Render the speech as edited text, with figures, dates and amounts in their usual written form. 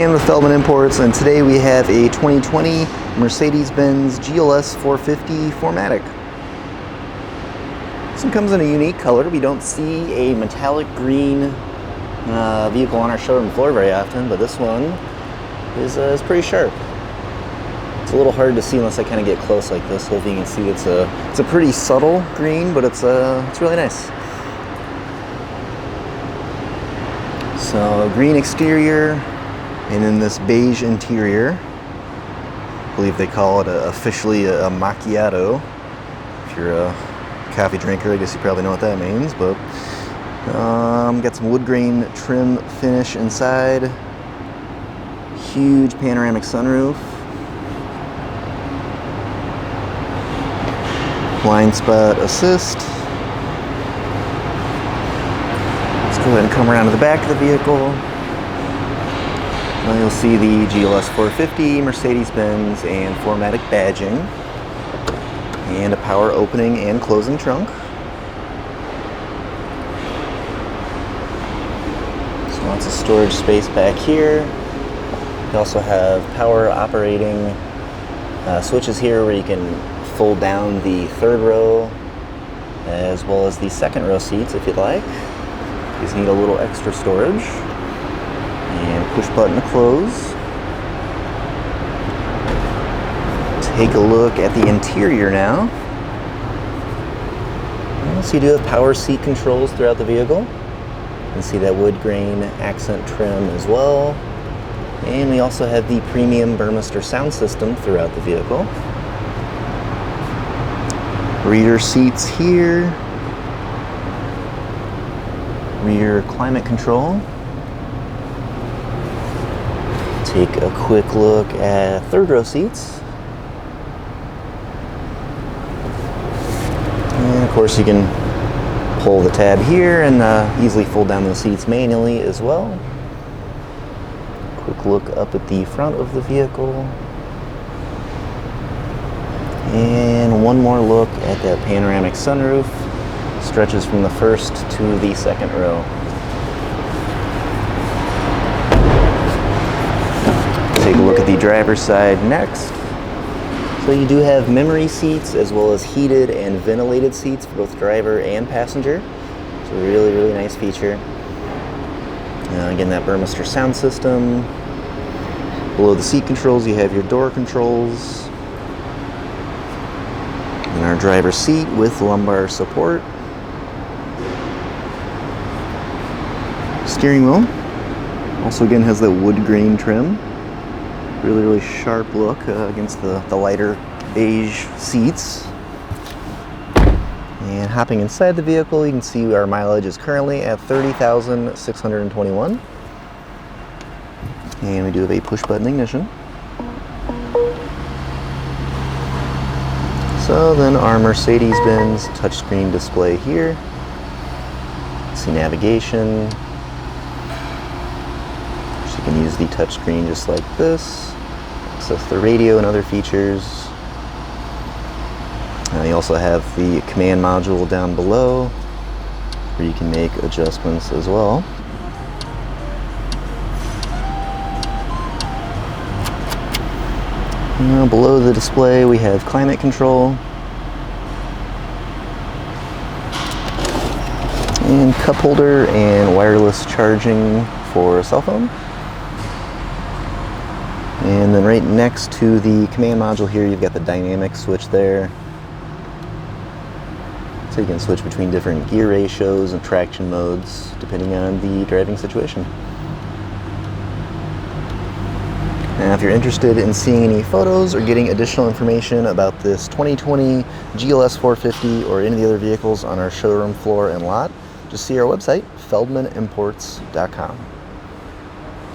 And with Feldmann Imports, and today we have a 2020 Mercedes-Benz GLS 450 4MATIC. This one comes in a unique color. We don't see a metallic green vehicle on our showroom floor very often, but this one is pretty sharp. It's a little hard to see unless I kind of get close like this. Hopefully you can see it's a pretty subtle green, but it's really nice. So green exterior. And in this beige interior, I believe they call it officially a macchiato. If you're a coffee drinker, I guess you probably know what that means. But got some wood grain trim finish inside. Huge panoramic sunroof. Blind spot assist. Let's go ahead and come around to the back of the vehicle. You'll see the GLS 450, Mercedes-Benz, and 4MATIC badging, and a power opening and closing trunk. So lots of storage space back here. You also have power operating switches here where you can fold down the third row as well as the second row seats if you'd like. You just need a little extra storage. And push button to close. Take a look at the interior now. So you do have power seat controls throughout the vehicle. You can see that wood grain accent trim as well. And we also have the premium Burmester sound system throughout the vehicle. Rear seats here. Rear climate control. Take a quick look at third row seats. And of course you can pull the tab here and easily fold down the seats manually as well. Quick look up at the front of the vehicle. And one more look at that panoramic sunroof. Stretches from the first to the second row. Take a look at the driver's side next. So you do have memory seats as well as heated and ventilated seats for both driver and passenger. It's a really, really nice feature. Again, that Burmester sound system. Below the seat controls, you have your door controls. And our driver's seat with lumbar support. Steering wheel. Also again has that wood grain trim. Really, really sharp look against the lighter beige seats. And hopping inside the vehicle, you can see our mileage is currently at 30,621. And we do have a push button ignition. So then our Mercedes-Benz touchscreen display here. See navigation. So you can use the touchscreen just like this. Access the radio and other features. You also have the command module down below where you can make adjustments as well. Now below the display we have climate control and cup holder and wireless charging for a cell phone. And then right next to the command module here, you've got the dynamic switch there. So you can switch between different gear ratios and traction modes depending on the driving situation. Now if you're interested in seeing any photos or getting additional information about this 2020 GLS 450 or any of the other vehicles on our showroom floor and lot, just see our website, feldmanimports.com.